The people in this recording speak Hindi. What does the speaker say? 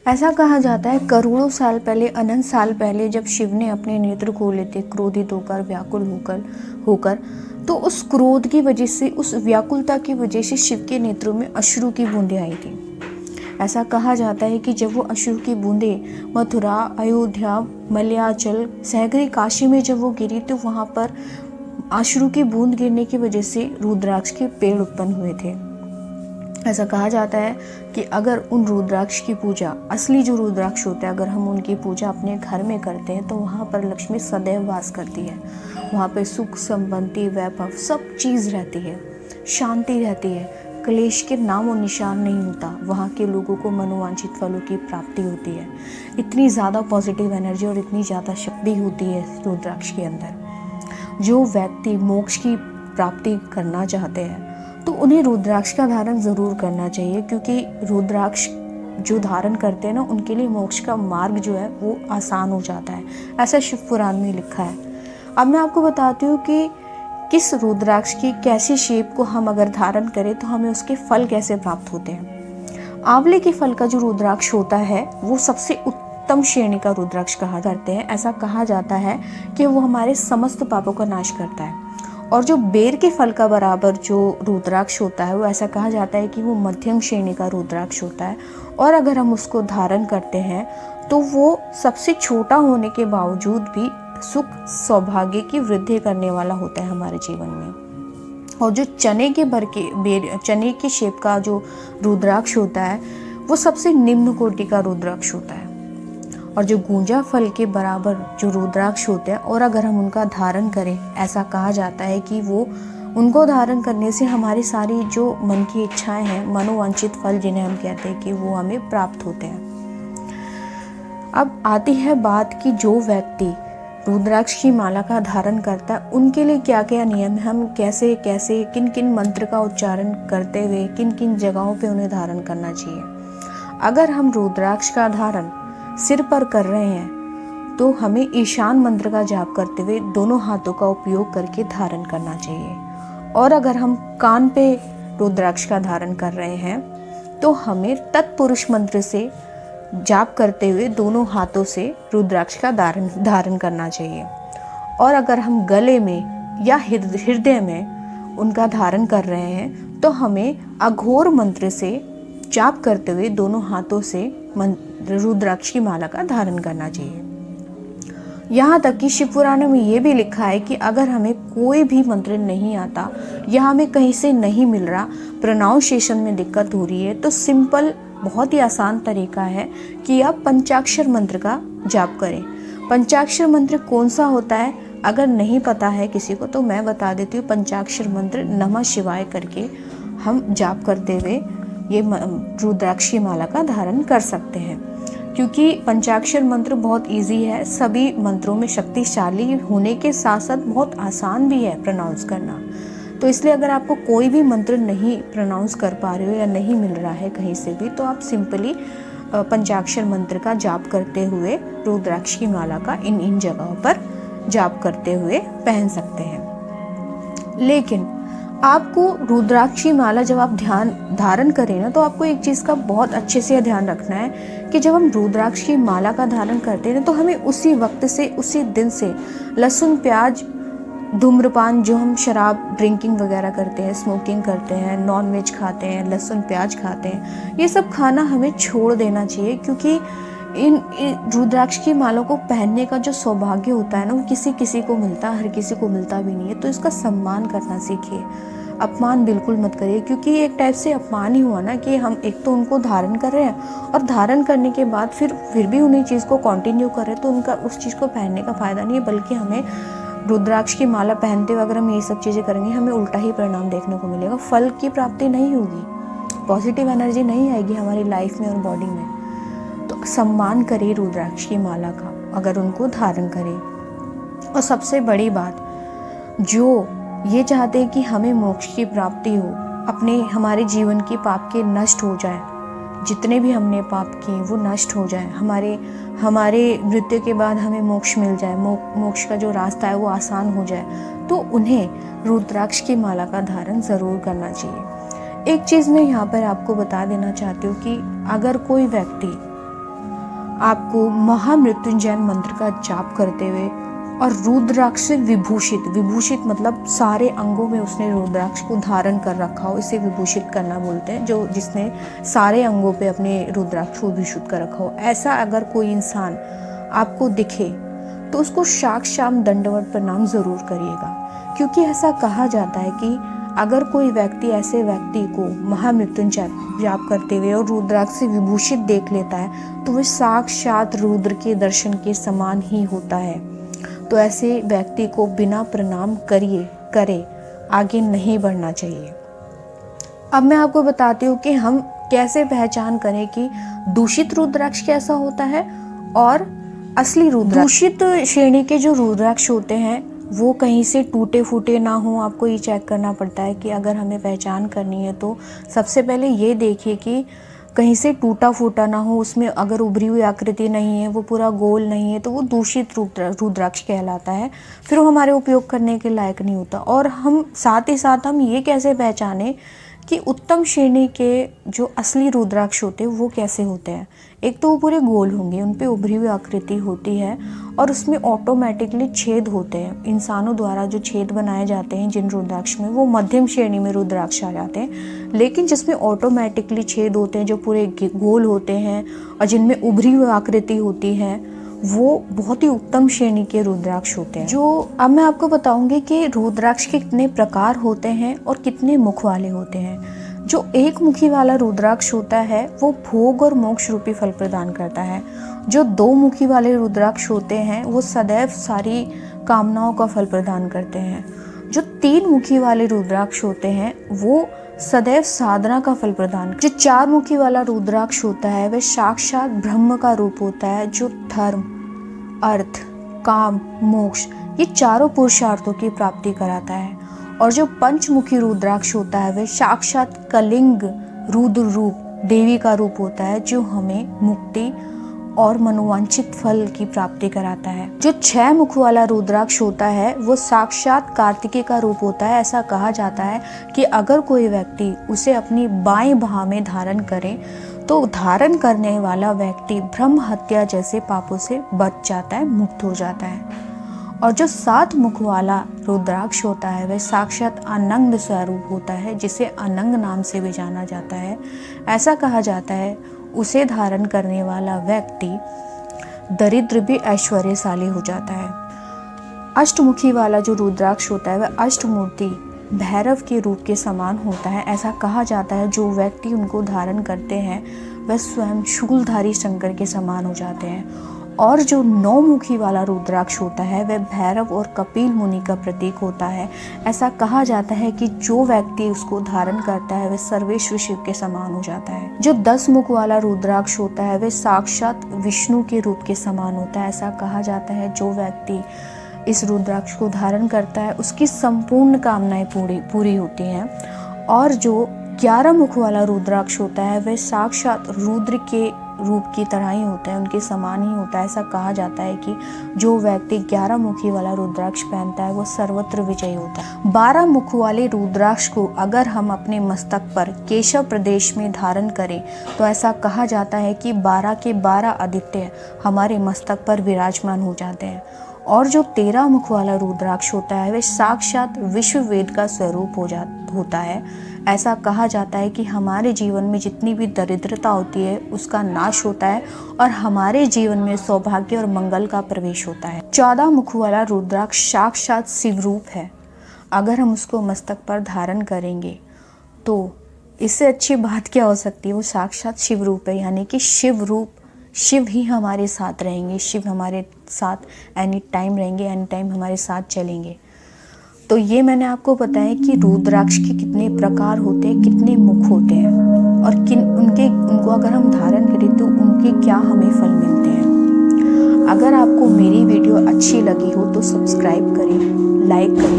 ऐसा कहा जाता है करोड़ों साल पहले, अनंत साल पहले, जब शिव ने अपने नेत्र खोले थे, क्रोधित होकर, व्याकुल होकर होकर तो उस क्रोध की वजह से, उस व्याकुलता की वजह से शिव के नेत्रों में अश्रु की बूंदें आई थी। ऐसा कहा जाता है कि जब वो अश्रु की बूंदें मथुरा, अयोध्या, मलयाचल, सहगरी काशी में जब वो गिरी तो वहाँ पर अश्रु की बूंद गिरने की वजह से रुद्राक्ष के पेड़ उत्पन्न हुए थे। ऐसा कहा जाता है कि अगर उन रुद्राक्ष की पूजा, असली जो रुद्राक्ष होते हैं, अगर हम उनकी पूजा अपने घर में करते हैं तो वहाँ पर लक्ष्मी सदैव वास करती है। वहाँ पर सुख, संपत्ति, वैभव सब चीज़ रहती है, शांति रहती है, क्लेश के नाम और निशान नहीं होता। वहाँ के लोगों को मनोवांछित फलों की प्राप्ति होती है। इतनी ज़्यादा पॉजिटिव एनर्जी और इतनी ज़्यादा शक्ति होती है रुद्राक्ष के अंदर। जो व्यक्ति मोक्ष की प्राप्ति करना चाहते हैं तो उन्हें रुद्राक्ष का धारण ज़रूर करना चाहिए, क्योंकि रुद्राक्ष जो धारण करते हैं ना, उनके लिए मोक्ष का मार्ग जो है वो आसान हो जाता है। ऐसा शिव पुराण में लिखा है। अब मैं आपको बताती हूँ कि किस रुद्राक्ष की कैसी शेप को हम अगर धारण करें तो हमें उसके फल कैसे प्राप्त होते हैं। आंवले के फल का जो रुद्राक्ष होता है वो सबसे उत्तम श्रेणी का रुद्राक्ष कहा करते हैं। ऐसा कहा जाता है कि वो हमारे समस्त पापों का नाश करता है। और जो बेर के फल का बराबर जो रुद्राक्ष होता है वो ऐसा कहा जाता है कि वो मध्यम श्रेणी का रुद्राक्ष होता है। और अगर हम उसको धारण करते हैं तो वो सबसे छोटा होने के बावजूद भी सुख, सौभाग्य की वृद्धि करने वाला होता है हमारे जीवन में। और जो चने के शेप का जो रुद्राक्ष होता है वो सबसे निम्न कोटि का रुद्राक्ष होता है। और जो गूंजा फल के बराबर जो रुद्राक्ष होते हैं और अगर हम उनका धारण करें, ऐसा कहा जाता है कि वो उनको धारण करने से हमारी सारी जो मन की इच्छाएं हैं, मनोवांछित फल जिन्हें हम कहते हैं, कि वो हमें प्राप्त होते हैं। अब आती है बात कि जो व्यक्ति रुद्राक्ष की माला का धारण करता है उनके लिए क्या क्या नियम है, हम कैसे कैसे किन किन मंत्र का उच्चारण करते हुए किन किन जगहों पे उन्हें धारण करना चाहिए। अगर हम रुद्राक्ष का धारण सिर पर कर रहे हैं तो हमें ईशान मंत्र का जाप करते हुए दोनों हाथों का उपयोग करके धारण करना चाहिए। और अगर हम कान पे रुद्राक्ष का धारण कर रहे हैं तो हमें तत्पुरुष मंत्र से जाप करते हुए दोनों हाथों से रुद्राक्ष का धारण करना चाहिए। और अगर हम गले में या हृदय में उनका धारण कर रहे हैं तो हमें अघोर मंत्र से जाप करते हुए दोनों हाथों से रुद्राक्ष की माला का धारण करना चाहिए। यहाँ तक कि शिव पुराण में ये भी लिखा है कि अगर हमें कोई भी मंत्र नहीं आता या हमें कहीं से नहीं मिल रहा, प्रोनाउंसिएशन में दिक्कत हो रही है, तो सिंपल, बहुत ही आसान तरीका है कि आप पंचाक्षर मंत्र का जाप करें। पंचाक्षर मंत्र कौन सा होता है, अगर नहीं पता है किसी को तो मैं बता देती हूँ। पंचाक्षर मंत्र नमः शिवाय करके हम जाप करते हुए ये रुद्राक्ष की माला का धारण कर सकते हैं, क्योंकि पंचाक्षर मंत्र बहुत इजी है। सभी मंत्रों में शक्तिशाली होने के साथ साथ बहुत आसान भी है प्रोनाउंस करना। तो इसलिए अगर आपको कोई भी मंत्र नहीं प्रोनाउंस कर पा रहे हो या नहीं मिल रहा है कहीं से भी, तो आप सिंपली पंचाक्षर मंत्र का जाप करते हुए रुद्राक्ष की माला का इन जगहों पर जाप करते हुए पहन सकते हैं। लेकिन आपको रुद्राक्ष की माला जब आप धारण करें ना, तो आपको एक चीज़ का बहुत अच्छे से ध्यान रखना है कि जब हम रुद्राक्ष की माला का धारण करते हैं तो हमें उसी वक्त से, उसी दिन से लहसुन, प्याज, धूम्रपान, जो हम शराब ड्रिंकिंग वगैरह करते हैं, स्मोकिंग करते हैं, नॉन वेज खाते हैं, लहसुन प्याज खाते हैं, ये सब खाना हमें छोड़ देना चाहिए। क्योंकि इन रुद्राक्ष की मालों को पहनने का जो सौभाग्य होता है ना, वो किसी किसी को मिलता है, हर किसी को मिलता भी नहीं है। तो इसका सम्मान करना सीखिए, अपमान बिल्कुल मत करिए, क्योंकि ये एक टाइप से अपमान ही हुआ ना कि हम एक तो उनको धारण कर रहे हैं और धारण करने के बाद फिर भी उन्हीं चीज़ को कंटिन्यू कर रहे हैं, तो उनका उस चीज़ को पहनने का फ़ायदा नहीं है। बल्कि हमें रुद्राक्ष की माला पहनते हुए अगर हम ये सब चीज़ें करेंगे, हमें उल्टा ही परिणाम देखने को मिलेगा। फल की प्राप्ति नहीं होगी, पॉजिटिव एनर्जी नहीं आएगी हमारी लाइफ में और बॉडी में। तो सम्मान करें रुद्राक्ष की माला का अगर उनको धारण करें। और सबसे बड़ी बात, जो ये चाहते हैं कि हमें मोक्ष की प्राप्ति हो, हमारे जीवन के पाप के नष्ट हो जाए, जितने भी हमने पाप किए वो नष्ट हो जाए, हमारे मृत्यु के बाद हमें मोक्ष मिल जाए, मोक्ष का जो रास्ता है वो आसान हो जाए, तो उन्हें रुद्राक्ष की माला का धारण ज़रूर करना चाहिए। एक चीज़ मैं यहाँ पर आपको बता देना चाहती हूँ कि अगर कोई व्यक्ति आपको महामृत्युंजय मंत्र का जाप करते हुए और रुद्राक्ष से विभूषित मतलब सारे अंगों में उसने रुद्राक्ष को धारण कर रखा हो, इसे विभूषित करना बोलते हैं, जो जिसने सारे अंगों पे अपने रुद्राक्ष को विभूषित कर रखा हो। ऐसा अगर कोई इंसान आपको दिखे तो उसको शाम दंडवत प्रणाम जरूर करिएगा, क्योंकि ऐसा कहा जाता है कि अगर कोई व्यक्ति ऐसे व्यक्ति को महामृत्युंजय जाप करते हुए और रुद्राक्ष से विभूषित देख लेता है तो वह साक्षात रुद्र के दर्शन के समान ही होता है। तो ऐसे व्यक्ति को बिना प्रणाम करे आगे नहीं बढ़ना चाहिए। अब मैं आपको बताती हूँ कि हम कैसे पहचान करें कि दूषित रुद्राक्ष कैसा होता है और असली रुद्राक्ष। दूषित श्रेणी के जो रुद्राक्ष होते हैं वो कहीं से टूटे फूटे ना हो, आपको ये चेक करना पड़ता है कि अगर हमें पहचान करनी है तो सबसे पहले ये देखिए कि कहीं से टूटा फूटा ना हो, उसमें अगर उभरी हुई आकृति नहीं है, वो पूरा गोल नहीं है, तो वो दूषित रुद्राक्ष कहलाता है, फिर वो हमारे उपयोग करने के लायक नहीं होता। और हम साथ ही साथ हम ये कैसे पहचाने कि उत्तम श्रेणी के जो असली रुद्राक्ष होते हैं वो कैसे होते हैं। एक तो वो पूरे गोल होंगे, उन पे उभरी हुई आकृति होती है और उसमें ऑटोमेटिकली छेद होते हैं। इंसानों द्वारा जो छेद बनाए जाते हैं जिन रुद्राक्ष में, वो मध्यम श्रेणी में रुद्राक्ष आ जाते हैं। लेकिन जिसमें ऑटोमेटिकली छेद होते हैं, जो पूरे गोल होते हैं और जिनमें उभरी हुई आकृति होती है, वो बहुत ही उत्तम श्रेणी के रुद्राक्ष होते हैं। जो अब मैं आपको बताऊंगी कि रुद्राक्ष के कितने प्रकार होते हैं और कितने मुख वाले होते हैं। जो एक मुखी वाला रुद्राक्ष होता है वो भोग और मोक्ष रूपी फल प्रदान करता है। जो दो मुखी वाले रुद्राक्ष होते हैं वो सदैव सारी कामनाओं का फल प्रदान करते हैं। जो तीन मुखी वाले रुद्राक्ष होते हैं वो सदैव साधना का फल प्रदान। जो चार मुखी वाला रुद्राक्ष होता है वह साक्षात ब्रह्म का रूप होता है, जो धर्म, अर्थ, काम, मोक्ष ये चारों पुरुषार्थों की प्राप्ति कराता है। और जो पंचमुखी रुद्राक्ष होता है वह साक्षात कलिंग रुद्र रूप देवी का रूप होता है, जो हमें मुक्ति और मनोवांछित फल की प्राप्ति कराता है। जो 6 मुख वाला रुद्राक्ष होता है वो साक्षात कार्तिकेय का रूप होता है। ऐसा कहा जाता है कि अगर कोई व्यक्ति उसे अपनी बाएं बाह में धारण करे तो धारण करने वाला व्यक्ति ब्रह्म हत्या जैसे पापों से बच जाता है, मुक्त हो जाता है। और जो 7 मुख वाला रुद्राक्ष होता है वह साक्षात अनंग स्वरूप होता है, जिसे अनंग नाम से भी जाना जाता है। ऐसा कहा जाता है उसे धारण करने वाला व्यक्ति दरिद्र भी ऐश्वर्यशाली हो जाता है। अष्टमुखी वाला जो रुद्राक्ष होता है वह अष्टमूर्ति भैरव के रूप के समान होता है। ऐसा कहा जाता है जो व्यक्ति उनको धारण करते हैं वह स्वयं शूलधारी शंकर के समान हो जाते हैं। और जो 9 मुखी वाला रुद्राक्ष होता है वह भैरव और कपिल मुनि का प्रतीक होता है। ऐसा कहा जाता है कि जो व्यक्ति उसको धारण करता है वह सर्वेश्वर शिव के समान हो जाता है। जो 10 मुख वाला रुद्राक्ष होता है वह साक्षात विष्णु के रूप के समान होता है। ऐसा कहा जाता है जो व्यक्ति इस रुद्राक्ष को धारण करता है उसकी संपूर्ण कामनाएं पूरी होती हैं। और जो 11 मुख वाला रुद्राक्ष होता है वह साक्षात रुद्र के रूप की तरह ही होता है, उनके समान ही होता है। ऐसा कहा जाता है कि जो व्यक्ति 11 मुखी वाला रुद्राक्ष पहनता है वो सर्वत्र विजयी होता है। 12 मुख वाले रुद्राक्ष को अगर हम अपने मस्तक पर केशव प्रदेश में धारण करें तो ऐसा कहा जाता है कि 12 के 12 आदित्य हमारे मस्तक पर विराजमान हो जाते हैं। और जो 13 मुख वाला रुद्राक्ष होता है वह साक्षात विश्व वेद का स्वरूप होता है। ऐसा कहा जाता है कि हमारे जीवन में जितनी भी दरिद्रता होती है उसका नाश होता है और हमारे जीवन में सौभाग्य और मंगल का प्रवेश होता है। 14 मुख वाला रुद्राक्ष साक्षात शिव रूप है। अगर हम उसको मस्तक पर धारण करेंगे तो इससे अच्छी बात क्या हो सकती है। वो साक्षात शिव रूप है, यानी कि शिव रूप, शिव ही हमारे साथ रहेंगे, शिव हमारे साथ एनी टाइम रहेंगे, एनी टाइम हमारे साथ चलेंगे। तो ये मैंने आपको बताया कि रुद्राक्ष के कितने प्रकार होते हैं, कितने मुख होते हैं और उनको अगर हम धारण करें तो उनके क्या हमें फल मिलते हैं। अगर आपको मेरी वीडियो अच्छी लगी हो तो सब्सक्राइब करें, लाइक करें।